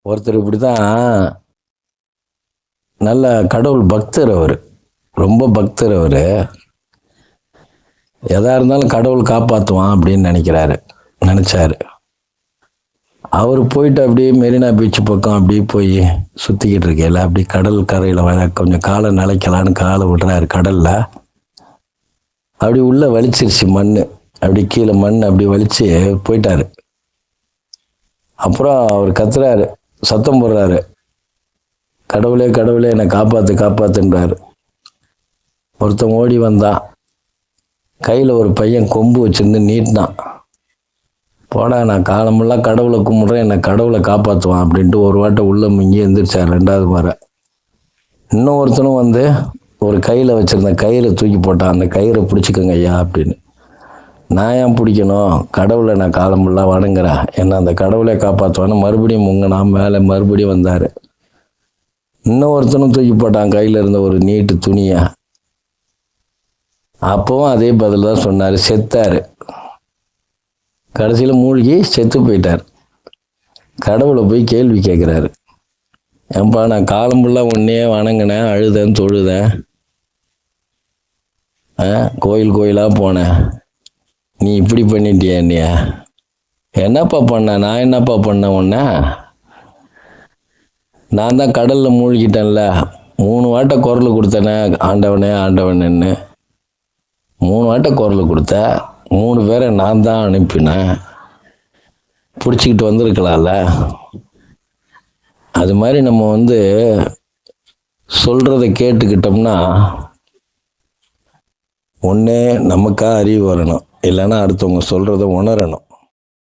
ஒருத்தர் இப்படிதான் நல்ல கடவுள் பக்தர் அவர். ரொம்ப பக்தர் அவர். எதா இருந்தாலும் கடவுள் காப்பாற்றுவான் அப்படின்னு நினைச்சாரு. அவர் போயிட்டு அப்படியே மெரினா பீச் பக்கம் அப்படியே போய் சுற்றிக்கிட்டு இருக்கையில அப்படி கடல் கரையில் கொஞ்சம் காலை நிலைக்கலான்னு காலை விடுறாரு கடல்ல. அப்படி உள்ள வலிச்சிருச்சு மண். அப்படி கீழே மண் அப்படி வலிச்சு போயிட்டாரு. அப்புறம் அவர் கத்துறாரு, சத்தம் போடுறாரு, கடவுளே கடவுளே என்னை காப்பாத்துன்றாரு. ஒருத்தன் ஓடி வந்தான். கையில் ஒரு பையன் கொம்பு வச்சிருந்து நீட்டினான். போடா, நான் காலமெல்லாம் கடவுளை கும்பிட்றேன், என்னை கடவுளை காப்பாற்றுவான் அப்படின்ட்டு ஒரு வாட்டை உள்ள மிங்கி எந்திரிச்சார். 2வது முறை இன்னும் ஒருத்தனும் வந்து ஒரு கையில் வச்சிருந்த கயிறை தூக்கி போட்டான். அந்த கயிறை பிடிச்சிக்கோங்க ஐயா அப்படின்னு. நான் ஏன் பிடிக்கணும், கடவுளை நான் காலமெல்லாம் வணங்குறேன், என்ன அந்த கடவுளை காப்பாற்றுவான்னு மறுபடியும் முங்கினா மேலே மறுபடியும் வந்தார். இன்னும் ஒருத்தனும் தூக்கி போட்டான் கையில் இருந்த ஒரு நீட்டு துணியை. அப்பவும் அதே பதில் தான் சொன்னார், செத்தார். கடைசியில் மூழ்கி செத்து போயிட்டார். கடவுளை போய் கேள்வி கேட்குறாரு, ஏன்பா நான் காலம் ஃபுல்லாக ஒன்றையே வணங்கினேன், அழுதேன், தொழுதேன், கோயிலாக போனேன், நீ இப்படி பண்ணிட்டியா, என்னைய என்னப்பா பண்ண, நான் என்னப்பா பண்ண உன்ன? நான் தான் கடலில் மூழ்கிட்டேன்ல, 3 வாட்டை குரல் கொடுத்தேனே, ஆண்டவனே ஆண்டவனேன்னு 3 வாட்டை குரல் கொடுத்த, 3 பேரை நான் தான் அனுப்பினேன், பிடிச்சிக்கிட்டு வந்திருக்கலாம்ல. அது மாதிரி நம்ம வந்து சொல்றதை கேட்டுக்கிட்டோம்னா ஒண்ணே நமக்கா அறிவு வரணும், இல்லைன்னா அடுத்தவங்க சொல்றதை உணரணும்.